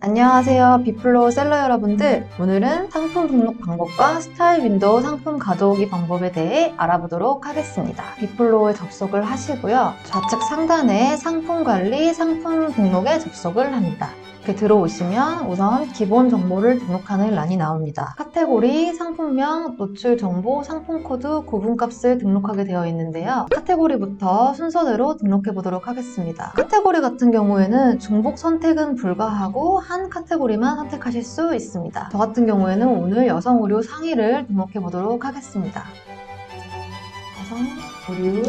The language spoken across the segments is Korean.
안녕하세요. 비플로우 셀러 여러분들. 오늘은 상품 등록 방법과 스타일 윈도우 상품 가져오기 방법에 대해 알아보도록 하겠습니다. 비플로우에 접속을 하시고요. 좌측 상단에 상품 관리, 상품 등록에 접속을 합니다. 이렇게 들어오시면 우선 기본 정보를 등록하는 란이 나옵니다. 카테고리, 상품명, 노출 정보, 상품 코드, 구분값을 등록하게 되어 있는데요. 카테고리부터 순서대로 등록해 보도록 하겠습니다. 카테고리 같은 경우에는 중복 선택은 불가하고 한 카테고리만 선택하실 수 있습니다. 저 같은 경우에는 오늘 여성 의류 상의를 등록해 보도록 하겠습니다. 여성 의류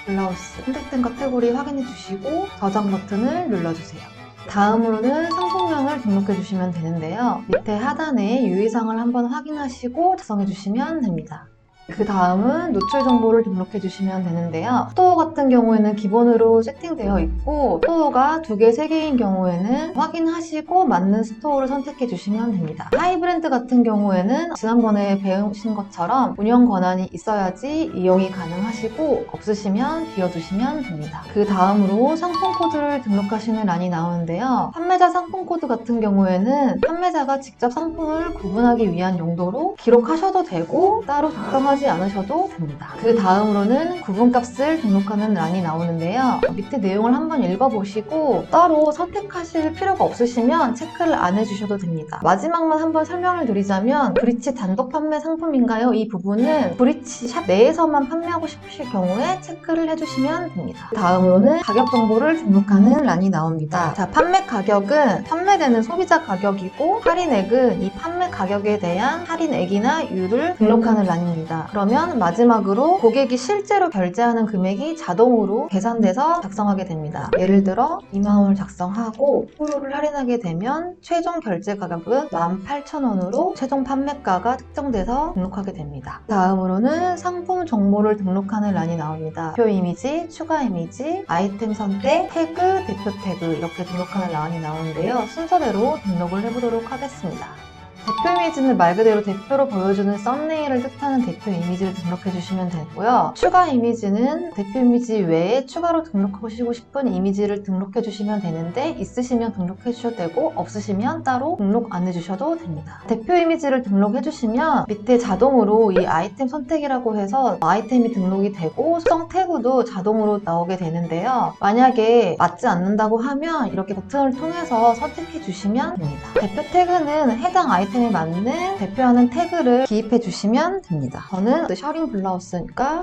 블라우스 선택된 카테고리 확인해 주시고 저장 버튼을 눌러주세요. 다음으로는 상품명을 등록해 주시면 되는데요. 밑에 하단에 유의사항을 한번 확인하시고 작성해 주시면 됩니다. 그 다음은 노출 정보를 등록해 주시면 되는데요. 스토어 같은 경우에는 기본으로 세팅되어 있고 스토어가 2개, 3개인 경우에는 확인하시고 맞는 스토어를 선택해 주시면 됩니다. 하이브랜드 같은 경우에는 지난번에 배우신 것처럼 운영 권한이 있어야지 이용이 가능하시고 없으시면 비워두시면 됩니다. 그 다음으로 상품 코드를 등록하시는 란이 나오는데요. 판매자 상품 코드 같은 경우에는 판매자가 직접 상품을 구분하기 위한 용도로 기록하셔도 되고 따로 작성하지 않으셔도 됩니다. 그 다음으로는 구분값을 등록하는 란이 나오는데요. 밑에 내용을 한번 읽어보시고 따로 선택하실 필요가 없으시면 체크를 안 해주셔도 됩니다. 마지막만 한번 설명을 드리자면 브리치 단독 판매 상품인가요? 이 부분은 브리치 샵 내에서만 판매하고 싶으실 경우에 체크를 해주시면 됩니다. 다음으로는 가격 정보를 등록하는 란이 나옵니다. 자, 판매 가격은 판매되는 소비자 가격이고 할인액은 이 판매 가격에 대한 할인액이나 율을 등록하는 란입니다. 그러면 마지막으로 고객이 실제로 결제하는 금액이 자동으로 계산돼서 작성하게 됩니다. 예를 들어 2만 원을 작성하고 10%를 할인하게 되면 최종 결제 가격은 18,000원으로 최종 판매가가 특정돼서 등록하게 됩니다. 다음으로는 상품 정보를 등록하는 란이 나옵니다. 대표 이미지, 추가 이미지, 아이템 선택, 태그, 대표 태그 이렇게 등록하는 란이 나오는데요. 순서대로 등록을 해보도록 하겠습니다. 대표 이미지는 말 그대로 대표로 보여주는 썸네일을 뜻하는 대표 이미지를 등록해 주시면 되고요. 추가 이미지는 대표 이미지 외에 추가로 등록하시고 싶은 이미지를 등록해 주시면 되는데 있으시면 등록해 주셔도 되고 없으시면 따로 등록 안 해주셔도 됩니다. 대표 이미지를 등록해 주시면 밑에 자동으로 이 아이템 선택이라고 해서 아이템이 등록이 되고 수정 태그도 자동으로 나오게 되는데요. 만약에 맞지 않는다고 하면 이렇게 버튼을 통해서 선택해 주시면 됩니다. 대표 태그는 해당 아이템에 맞는 대표하는 태그를 기입해 주시면 됩니다. 저는 셔링 블라우스니까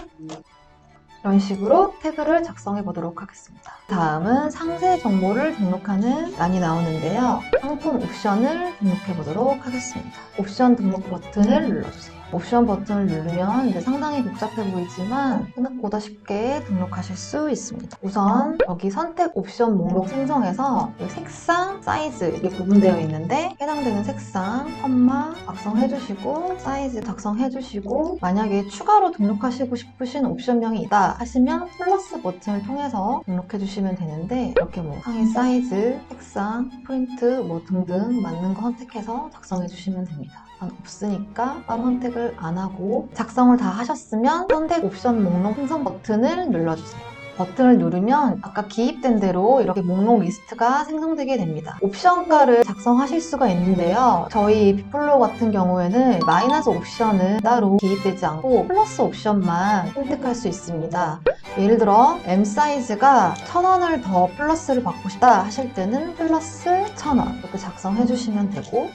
이런 식으로 태그를 작성해 보도록 하겠습니다. 다음은 상세 정보를 등록하는 란이 나오는데요. 상품 옵션을 등록해 보도록 하겠습니다. 옵션 등록 버튼을 눌러주세요. 옵션 버튼을 누르면 이제 상당히 복잡해 보이지만 생각보다 쉽게 등록하실 수 있습니다. 우선 여기 선택 옵션 목록 생성에서 색상, 사이즈 이게 구분되어 있는데 해당되는 색상, 컴마 작성해주시고 사이즈 작성해주시고 만약에 추가로 등록하시고 싶으신 옵션명이 있다 하시면 플러스 버튼을 통해서 등록해주시면 되는데 이렇게 뭐 상의 사이즈, 색상, 프린트 뭐 등등 맞는 거 선택해서 작성해주시면 됩니다. 없으니까 따로 선택을 안 하고 작성을 다 하셨으면 선택 옵션 목록 생성 버튼을 눌러주세요. 버튼을 누르면 아까 기입된 대로 이렇게 목록 리스트가 생성되게 됩니다. 옵션가를 작성하실 수가 있는데요. 저희 비플로우 같은 경우에는 마이너스 옵션은 따로 기입되지 않고 플러스 옵션만 선택할 수 있습니다. 예를 들어 M 사이즈가 1000원을 더 플러스를 받고 싶다 하실 때는 플러스 1000원 이렇게 작성해 주시면 되고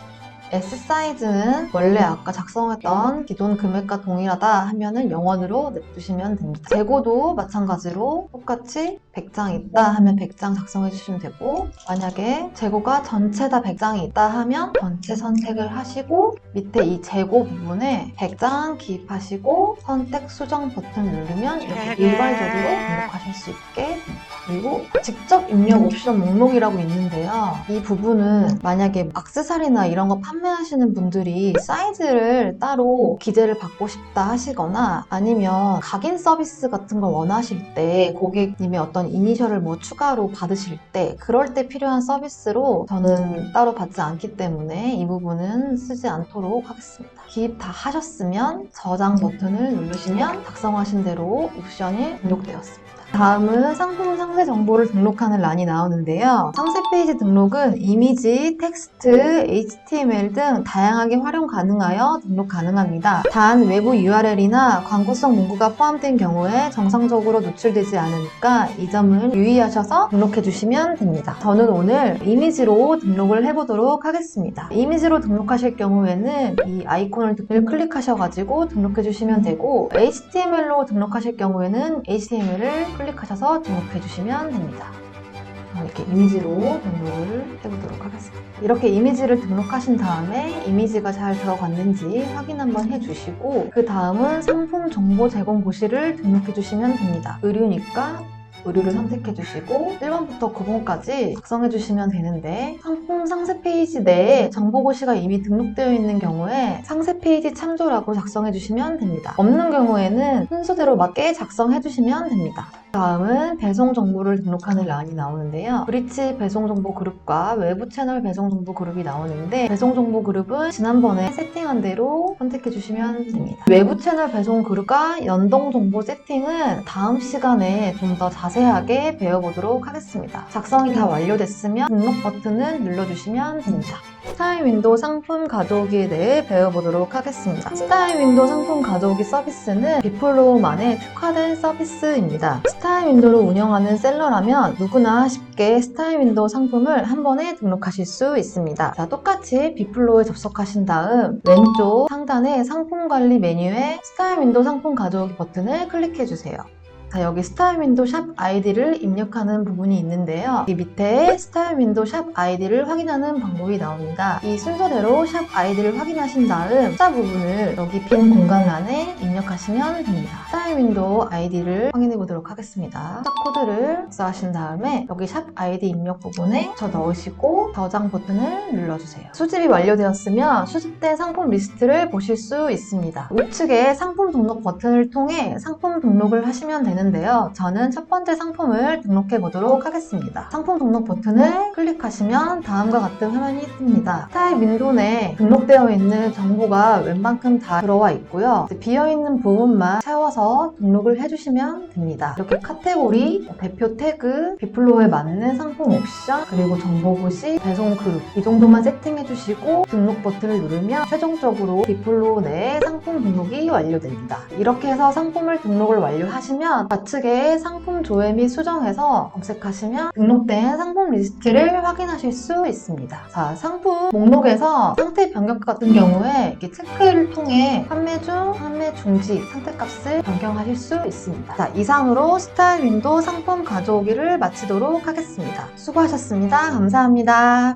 S 사이즈는 원래 아까 작성했던 기존 금액과 동일하다 하면은 0원으로 냅두시면 됩니다. 재고도 마찬가지로 똑같이 100장 있다 하면 100장 작성해 주시면 되고 만약에 재고가 전체 다 100장이 있다 하면 전체 선택을 하시고 밑에 이 재고 부분에 100장 기입하시고 선택 수정 버튼을 누르면 이렇게 일괄적으로 등록하실 수 있게 됩니다. 그리고 직접 입력 옵션 목록이라고 있는데요. 이 부분은 만약에 액세서리나 이런 거 판매하시는 분들이 사이즈를 따로 기재를 받고 싶다 하시거나 아니면 각인 서비스 같은 걸 원하실 때 고객님의 어떤 이니셜을 뭐 추가로 받으실 때 그럴 때 필요한 서비스로 저는 따로 받지 않기 때문에 이 부분은 쓰지 않도록 하겠습니다. 기입 다 하셨으면 저장 버튼을 누르시면 작성하신 대로 옵션이 등록되었습니다. 다음은 상품 상세 정보를 등록하는 란이 나오는데요. 상세 페이지 등록은 이미지, 텍스트, HTML 등 다양하게 활용 가능하여 등록 가능합니다. 단 외부 URL이나 광고성 문구가 포함된 경우에 정상적으로 노출되지 않으니까 이 점을 유의하셔서 등록해 주시면 됩니다. 저는 오늘 이미지로 등록을 해보도록 하겠습니다. 이미지로 등록하실 경우에는 이 아이콘을 클릭하셔가지고 등록해 주시면 되고, HTML로 등록하실 경우에는 HTML을 클릭하셔서 등록해 주시면 됩니다. 이렇게 이미지로 등록을 해보도록 하겠습니다. 이렇게 이미지를 등록하신 다음에 이미지가 잘 들어갔는지 확인 한번 해주시고, 그 다음은 상품 정보 제공 고시를 등록해 주시면 됩니다. 의류니까 의류를 선택해 주시고 1번부터 9번까지 작성해 주시면 되는데, 상품 상세 페이지 내에 정보고시가 이미 등록되어 있는 경우에 상세 페이지 참조라고 작성해 주시면 됩니다. 없는 경우에는 순서대로 맞게 작성해 주시면 됩니다. 다음은 배송 정보를 등록하는 란이 나오는데요. 브리치 배송 정보 그룹과 외부 채널 배송 정보 그룹이 나오는데, 배송 정보 그룹은 지난번에 세팅한 대로 선택해 주시면 됩니다. 외부 채널 배송 그룹과 연동 정보 세팅은 다음 시간에 좀 더 자세하게 배워보도록 하겠습니다. 작성이 다 완료됐으면 등록 버튼을 눌러주시면 됩니다. 스타일 윈도우 상품 가져오기에 대해 배워보도록 하겠습니다. 스타일 윈도우 상품 가져오기 서비스는 비플로우만의 특화된 서비스입니다. 스타일 윈도우를 운영하는 셀러라면 누구나 쉽게 스타일 윈도우 상품을 한 번에 등록하실 수 있습니다. 자, 똑같이 비플로우에 접속하신 다음 왼쪽 상단의 상품 관리 메뉴에 스타일 윈도우 상품 가져오기 버튼을 클릭해주세요. 자, 여기 스타일 윈도우 샵 아이디를 입력하는 부분이 있는데요. 이 밑에 스타일 윈도우 샵 아이디를 확인하는 방법이 나옵니다. 이 순서대로 샵 아이디를 확인하신 다음 숫자 부분을 여기 빈 공간란에 입력하시면 됩니다. 스타일 윈도우 아이디를 확인해 보도록 하겠습니다. 숫자 코드를 입력하신 다음에 여기 샵 아이디 입력 부분에 넣으시고 저장 버튼을 눌러주세요. 수집이 완료되었으면 수집된 상품 리스트를 보실 수 있습니다. 우측에 상품 등록 버튼을 통해 상품 등록을 하시면 되는데요. 저는 첫 번째 상품을 등록해 보도록 하겠습니다. 상품 등록 버튼을 클릭하시면 다음과 같은 화면이 뜹니다. 스타일 윈도우 내에 등록되어 있는 정보가 웬만큼 다 들어와 있고요. 비어있는 부분만 채워서 등록을 해주시면 됩니다. 이렇게 카테고리, 대표 태그, 비플로우에 맞는 상품 옵션, 그리고 정보고시, 배송 그룹 이 정도만 세팅해 주시고 등록 버튼을 누르면 최종적으로 비플로우 내에 상품 등록이 완료됩니다. 이렇게 해서 상품을 등록을 완료하시면 좌측에 상품 조회 및 수정해서 검색하시면 등록된 상품 리스트를 확인하실 수 있습니다. 자, 상품 목록에서 상태 변경 같은 경우에 이렇게 체크를 통해 판매 중, 판매 중지 상태값을 변경하실 수 있습니다. 자, 이상으로 스타일 윈도우 상품 가져오기를 마치도록 하겠습니다. 수고하셨습니다. 감사합니다.